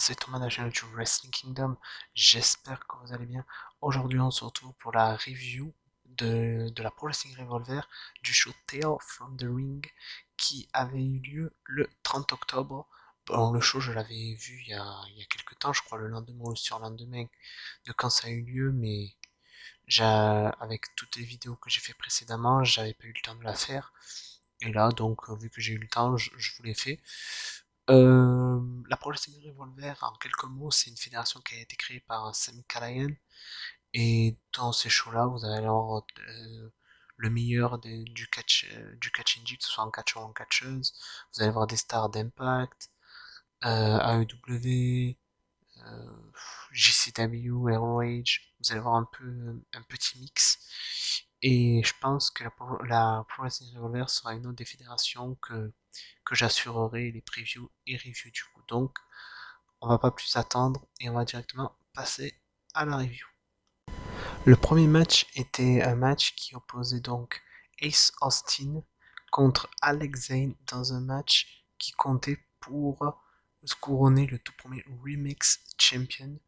c'est Thomas de la chaîne YouTube Wrestling Kingdom, j'espère que vous allez bien. Aujourd'hui on se retrouve pour la review de la Pro Wrestling Revolver du show Tale from the Ring qui avait eu lieu le 30 octobre. Bon, le show je l'avais vu il y a quelques temps, je crois le lendemain ou le surlendemain de quand ça a eu lieu, mais avec toutes les vidéos que j'ai fait précédemment, j'avais pas eu le temps de la faire. Et là, donc, vu que j'ai eu le temps, je vous l'ai fait. La Pro Wrestling Revolver, en quelques mots, c'est une fédération qui a été créée par Sami Callihan. Et dans ces shows-là, vous allez avoir le meilleur du catch indie, que ce soit en catcheur ou en catcheuse. Vous allez avoir des stars d'Impact, AEW, euh, JCW, ROH. Vous allez avoir un petit mix. Et je pense que la Pro Wrestling Revolver sera une autre des fédérations que j'assurerai les previews et reviews du coup. Donc, on va pas plus attendre et on va directement passer à la review. Le premier match était un match qui opposait donc Ace Austin contre Alex Zane dans un match qui comptait pour se couronner le tout premier Remix Champion.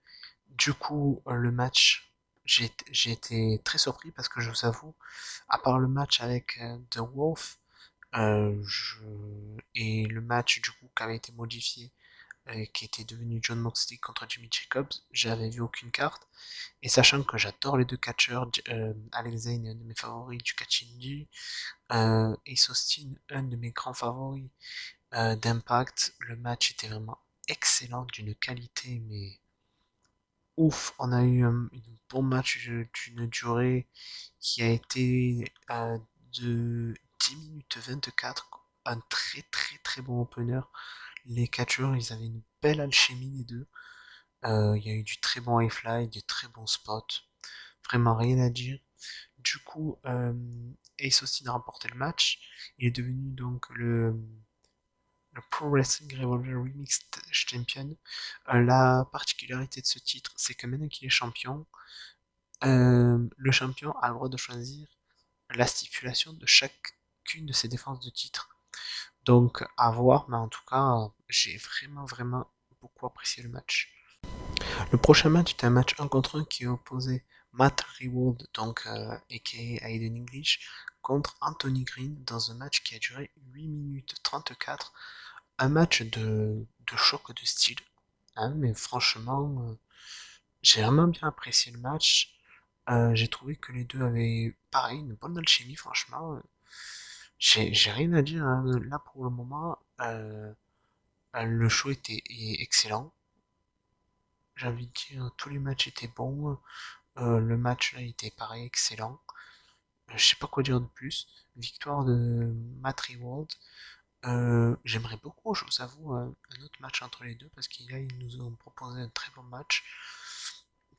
Du coup, le match, j'ai été très surpris parce que je vous avoue, à part le match avec The Wolf, et le match du coup qui avait été modifié, qui était devenu John Moxley contre Jimmy Jacobs, j'avais vu aucune carte. Et sachant que j'adore les deux catcheurs, Alex Zane est un de mes favoris du catch indie, Ace Austin, un de mes grands favoris d'Impact, le match était vraiment excellent, d'une qualité mais ouf. On a eu un bon match d'une durée qui a été de 10 minutes 24, un très très très bon opener. Les catcheurs, ils avaient une belle alchimie les deux. Il y a eu du très bon high fly, des très bons spots. Vraiment rien à dire. Du coup, Ace Austin a remporté le match. Il est devenu donc le Pro Wrestling Revolver Remixed Champion. La particularité de ce titre, c'est que maintenant qu'il est champion, le champion a le droit de choisir la stipulation de chacune de ses défenses de titre. Donc à voir, mais en tout cas, j'ai vraiment vraiment beaucoup apprécié le match. Le prochain match était un match 1 contre 1 qui opposait Matt Rewald, donc aka Aiden English, contre Anthony Green dans un match qui a duré 8 minutes 34. Un match de choc de style, hein, mais franchement, j'ai vraiment bien apprécié le match. J'ai trouvé que les deux avaient, pareil, une bonne alchimie, franchement. J'ai rien à dire, hein. Là pour le moment. Le show est excellent. J'ai envie de dire, tous les matchs étaient bons. Le match là était pareil, excellent. Je sais pas quoi dire de plus. Victoire de Matt Rewald. J'aimerais beaucoup, je vous avoue, un autre match entre les deux parce qu'ils nous ont proposé un très bon match.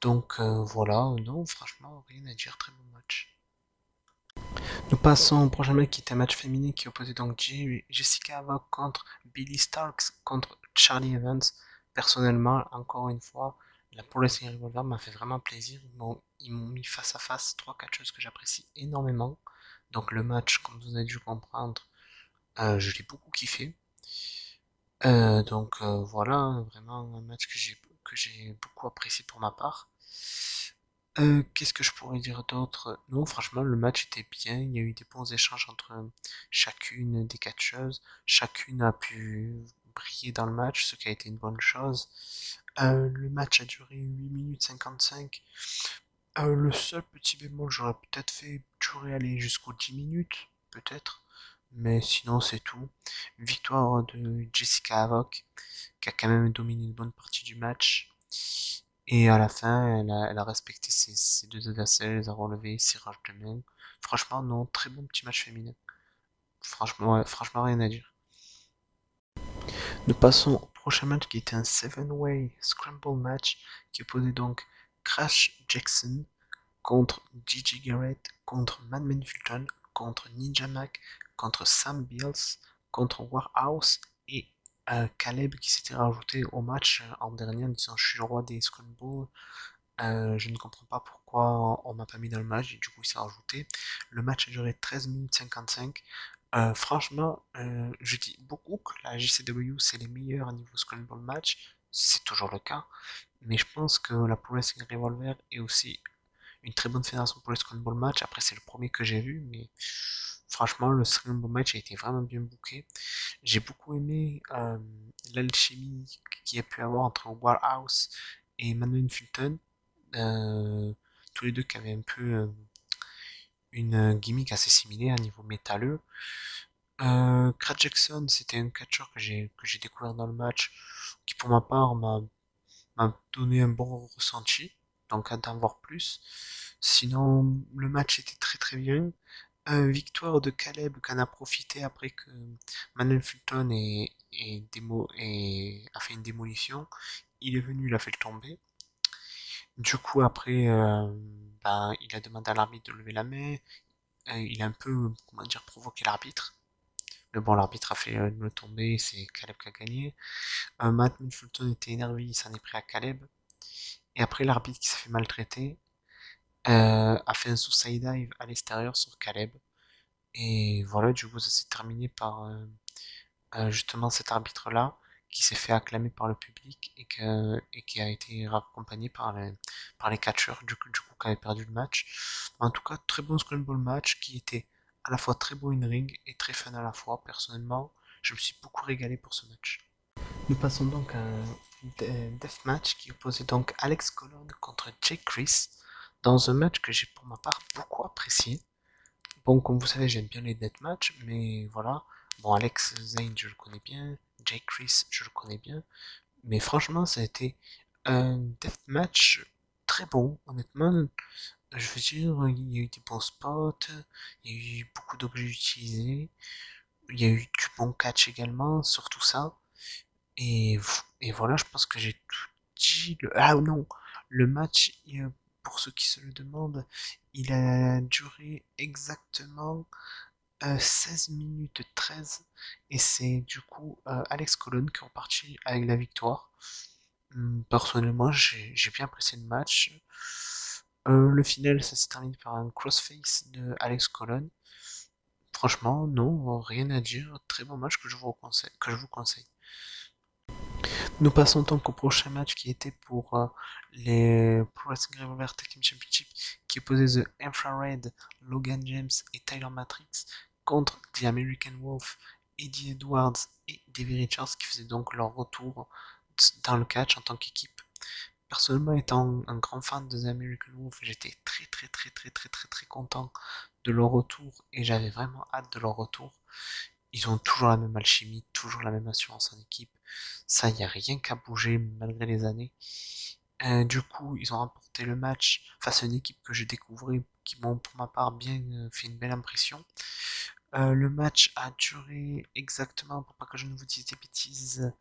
Donc voilà, non, franchement, rien à dire, très bon match. Nous passons au prochain match qui était un match féminin qui opposait donc Jessica Havoc contre Billy Starks contre Charlie Evans. Personnellement, encore une fois, la Pro Wrestling Revolver m'a fait vraiment plaisir. Ils m'ont mis face à face trois catcheuses que j'apprécie énormément. Donc le match, comme vous avez dû comprendre, je l'ai beaucoup kiffé. Donc voilà, vraiment un match que j'ai beaucoup apprécié pour ma part. Qu'est-ce que je pourrais dire d'autre? Non, franchement, le match était bien. Il y a eu des bons échanges entre chacune des catcheuses. Chacune a pu briller dans le match, ce qui a été une bonne chose. Le match a duré 8 minutes 55. Le seul petit bémol, j'aurais peut-être fait durer aller jusqu'aux 10 minutes, peut-être. Mais sinon, c'est tout. Victoire de Jessica Havoc, qui a quand même dominé une bonne partie du match. Et à la fin, elle a respecté ses deux adversaires, elle les a relevés, ses rages de main. Franchement, non, très bon petit match féminin. Franchement, ouais, franchement, rien à dire. Nous passons au prochain match qui était un 7-way scramble match qui opposait donc Crash Jackson contre Gigi Garrett, contre Madman Fulton, contre Ninja Mac, contre Sam Bills, contre Warhouse et Caleb qui s'était rajouté au match en dernier en disant je suis le roi des scrambles. Je ne comprends pas pourquoi on m'a pas mis dans le match et du coup il s'est rajouté. Le match a duré 13 minutes 55. Franchement, je dis beaucoup que la JCW c'est les meilleurs niveau scramble match. c'est toujours le cas, mais je pense que la Pro Wrestling Revolver est aussi une très bonne fédération pour le Scrum Ball match. Après, c'est le premier que j'ai vu, mais franchement, le Scrum Ball match a été vraiment bien booké. J'ai beaucoup aimé l'alchimie qu'il y a pu avoir entre Warhouse et Manuel Fulton, euh, tous les deux qui avaient un peu une gimmick assez similaire à niveau métalleux. Craig Jackson, c'était un catcheur que j'ai découvert dans le match, qui pour ma part m'a donné un bon ressenti, donc hâte d'en voir plus. Sinon, le match était très très bien. Victoire de Caleb qui en a profité après que Manuel Fulton a fait une démolition. Il est venu, il a fait le tomber. Du coup, après, ben, il a demandé à l'arbitre de lever la main. Il a un peu, comment dire, provoqué l'arbitre. Mais bon, l'arbitre a fait le tomber, c'est Caleb qui a gagné. Matt Fulton était énervé, il s'en est pris à Caleb. Et après, l'arbitre qui s'est fait maltraiter a fait un suicide dive à l'extérieur sur Caleb. Et voilà, du coup, ça s'est terminé par justement cet arbitre-là qui s'est fait acclamer par le public et qui a été raccompagné par les catcheurs du coup qui avaient perdu le match. En tout cas, très bon scramble match qui était à la fois très beau in ring et très fun à la fois. Personnellement, je me suis beaucoup régalé pour ce match. Nous passons donc à un deathmatch qui opposait donc Alex Colon contre Jake Chris dans un match que j'ai pour ma part beaucoup apprécié. Bon, comme vous savez, j'aime bien les deathmatchs, mais voilà. Bon, Alex Zane, je le connais bien. Jake Chris, je le connais bien. Mais franchement, ça a été un deathmatch très bon. Honnêtement, je veux dire, il y a eu des bons spots, il y a eu beaucoup d'objets utilisés, il y a eu du bon catch également, surtout ça. Et, et voilà, je pense que j'ai tout dit. Ah non, le match, pour ceux qui se le demandent, il a duré exactement 16 minutes 13 et c'est du coup Alex Colon qui est reparti avec la victoire. Personnellement, j'ai bien apprécié le match. Le final, ça s'est terminé par un crossface de Alex Colon. Franchement, non, rien à dire. Très bon match que je vous conseille. Nous passons donc au prochain match qui était pour les Pro Wrestling Revolver Tag Team Championship qui opposait The Infrared, Logan James et Tyler Matrix contre The American Wolf, Eddie Edwards et Davey Richards qui faisaient donc leur retour dans le catch en tant qu'équipe. Personnellement, étant un grand fan de The American Wolf, j'étais très très très très très très très content de leur retour et j'avais vraiment hâte de leur retour. Ils ont toujours la même alchimie, toujours la même assurance en équipe. Ça, il n'y a rien qu'à bouger malgré les années. Du coup, ils ont remporté le match face à une équipe que j'ai découvert, qui m'ont pour ma part bien fait une belle impression. Le match a duré exactement, pour pas que je ne vous dise des bêtises,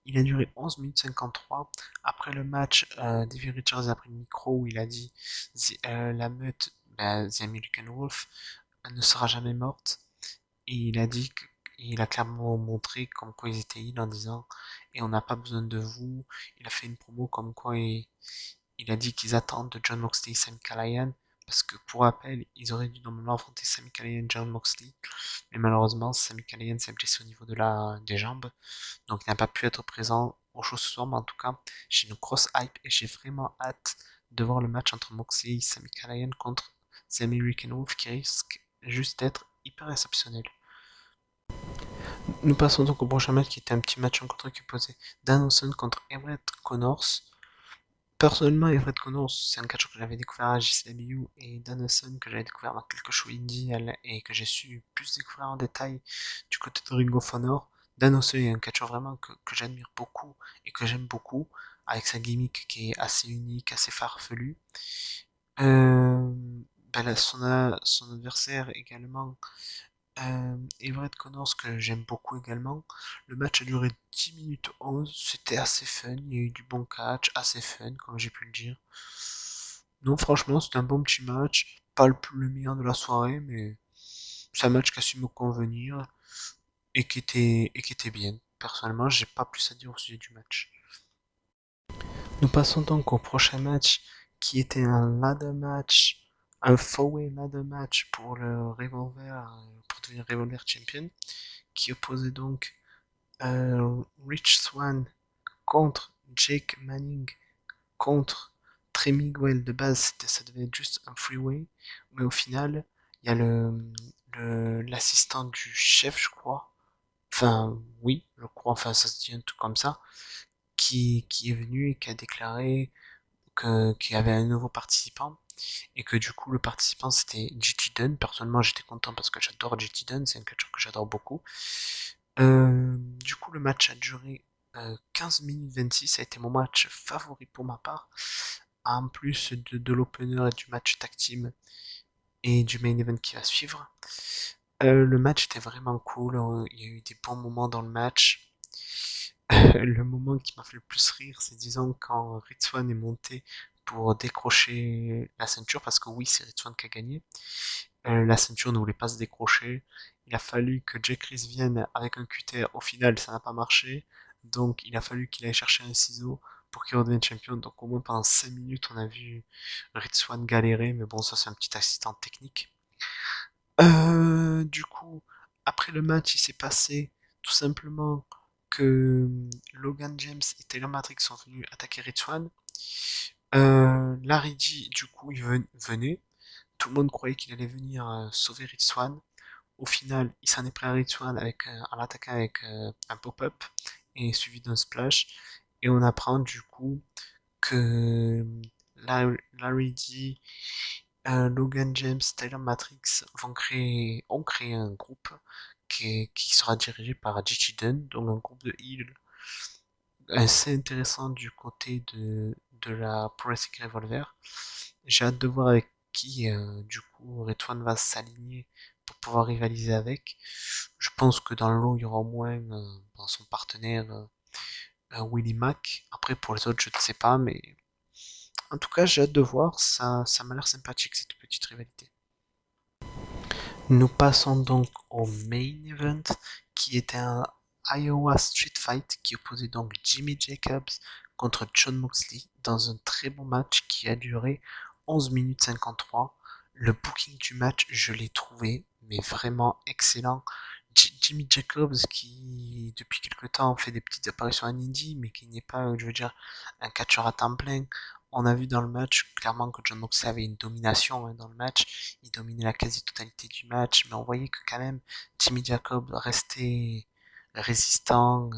il a duré 11 minutes 53. Après le match, David Richards a pris le micro où il a dit la meute, The American Wolf, ne sera jamais morte. Et il a clairement montré comme quoi ils étaient heal en disant et on n'a pas besoin de vous. Il a fait une promo comme quoi il a dit qu'ils attendent de John Moxley et Sami Callihan parce que pour rappel, ils auraient dû normalement affronter Sami Callihan et John Moxley, mais malheureusement Sami Callihan s'est blessé au niveau des jambes, donc il n'a pas pu être présent au show ce soir. Mais en tout cas, j'ai une grosse hype et j'ai vraiment hâte de voir le match entre Moxley et Sami Callihan contre The American Wolf qui risque juste d'être hyper exceptionnel. Nous passons donc au prochain match qui était un petit match en contre qui opposait Dan Housen contre Everett Connors. Personnellement, Everett Connors, c'est un catcheur que j'avais découvert à JCW et Dan Housen que j'avais découvert dans quelques shows indie et que j'ai su plus découvrir en détail du côté de Ring of Honor. Dan Housen est un catcheur vraiment que j'admire beaucoup et que j'aime beaucoup avec sa gimmick qui est assez unique, assez farfelue. Euh, son adversaire également Everett Connors que j'aime beaucoup également. Le match a duré 10 minutes 11, c'était assez fun, il y a eu du bon catch, assez fun comme j'ai pu le dire. Non franchement c'était un bon petit match, pas le meilleur de la soirée mais c'est un match qui a su me convenir et qui était bien. Personnellement j'ai pas plus à dire au sujet du match. Nous passons donc au prochain match qui était un ladder match, un four-way ladder match pour le Revolver, pour devenir Revolver Champion, qui opposait donc Rich Swann contre Jake Manning contre Trey Miguel. De base, ça devait être juste un freeway, mais au final, il y a l'assistant du chef, je crois. Enfin, oui, je crois, enfin, ça se dit un truc comme ça, qui est venu et qui a déclaré qu'il y avait un nouveau participant et que du coup le participant c'était JT Dunn. Personnellement j'étais content parce que j'adore JT Dunn, c'est un catcheur que j'adore beaucoup. Du coup le match a duré 15 minutes 26, ça a été mon match favori pour ma part, en plus de l'opener et du match tag team et du main event qui va suivre. Le match était vraiment cool, il y a eu des bons moments dans le match. Le moment qui m'a fait le plus rire, c'est disons quand Ritwan est monté pour décrocher la ceinture, parce que oui, c'est Ritwan qui a gagné. La ceinture ne voulait pas se décrocher. Il a fallu que Jake Chris vienne avec un cutter. Au final, ça n'a pas marché. Donc, il a fallu qu'il aille chercher un ciseau pour qu'il redevienne champion. Donc, au moins pendant 5 minutes, on a vu Ritwan galérer. Mais bon, ça, c'est un petit accident technique. Du coup, après le match, il s'est passé tout simplement que Logan James et Taylor Matrix sont venus attaquer Ritwan. Larry G, du coup, il venait. Tout le monde croyait qu'il allait venir sauver Ritwan. Au final, il s'en est pris à Ritwan en l'attaquant avec un pop-up et suivi d'un splash. Et on apprend du coup que Larry D, Logan James, Tyler Matrix ont créé un groupe qui sera dirigé par Gigi Dunn, donc un groupe de heal assez intéressant du côté de la Pro Wrestling Revolver. J'ai hâte de voir avec qui du coup Retwan va s'aligner pour pouvoir rivaliser avec. Je pense que dans le lot il y aura au moins son partenaire Willie Mack. Après pour les autres je ne sais pas, mais en tout cas j'ai hâte de voir, ça m'a l'air sympathique cette petite rivalité. Nous passons donc au main event qui était un Iowa Street Fight qui opposait donc Jimmy Jacobs contre Jon Moxley dans un très bon match qui a duré 11 minutes 53. Le booking du match, je l'ai trouvé mais vraiment excellent. Jimmy Jacobs qui depuis quelque temps fait des petites apparitions en indie mais qui n'est pas, je veux dire, un catcheur à temps plein. On a vu dans le match clairement que Jon Moxley avait une domination dans le match, il dominait la quasi-totalité du match, mais on voyait que quand même Jimmy Jacobs restait résistant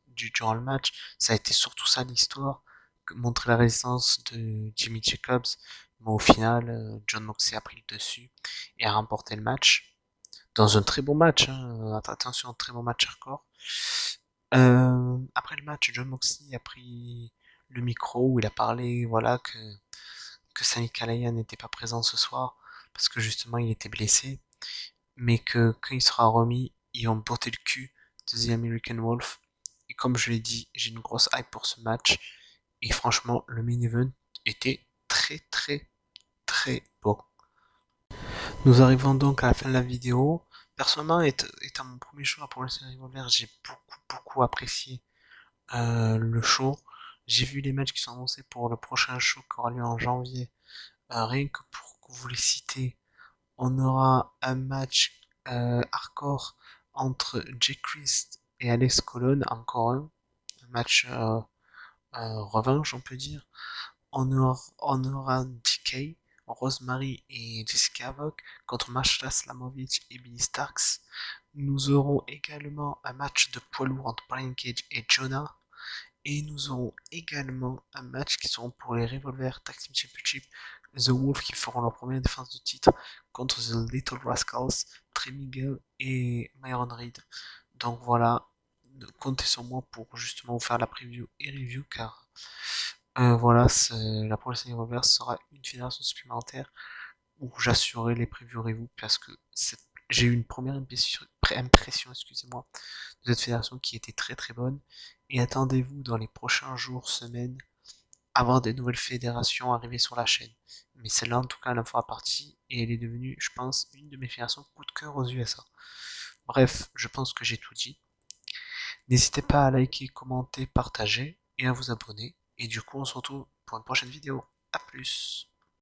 durant le match. Ça a été surtout ça l'histoire, montrer la résistance de Jimmy Jacobs, mais au final, Jon Moxley a pris le dessus et a remporté le match dans un très bon match. Hein. Attention, très bon match hardcore. Après le match, Jon Moxley a pris le micro où il a parlé, voilà, que Sami Callihan n'était pas présent ce soir parce que justement il était blessé, mais que quand il sera remis, ils ont botté le cul de The American Wolf. Et comme je l'ai dit, j'ai une grosse hype pour ce match. Et franchement, le main event était très très très beau. Nous arrivons donc à la fin de la vidéo. Personnellement, étant mon premier show pour le série Revolver, j'ai beaucoup apprécié le show. J'ai vu les matchs qui sont annoncés pour le prochain show qui aura lieu en janvier. Rien que pour vous les citer, on aura un match hardcore entre Jay Christ et Alex Colon, encore un match revanche, on peut dire. On aura DK, Rosemary et Jessica Havoc contre Masha Slamovich et Billy Starks. Nous aurons également un match de poids lourd entre Brian Cage et Jonah. Et nous aurons également un match qui seront pour les Revolver Tag Team Championship, The Wolf qui feront leur première défense de titre contre The Little Rascals, Trey Miguel et Myron Reed. Donc voilà, comptez sur moi pour justement vous faire la preview et review car voilà, la Pro Wrestling Revolver sera une fédération supplémentaire où j'assurerai les previews review parce que j'ai eu une première impression, excusez-moi, de cette fédération qui était très très bonne. Et attendez-vous dans les prochains jours, semaines, avoir des nouvelles fédérations arriver sur la chaîne. Mais celle-là, en tout cas, elle en fera partie et elle est devenue, je pense, une de mes fédérations coup de cœur aux USA. Bref, je pense que j'ai tout dit. N'hésitez pas à liker, commenter, partager et à vous abonner. Et du coup, on se retrouve pour une prochaine vidéo. A plus!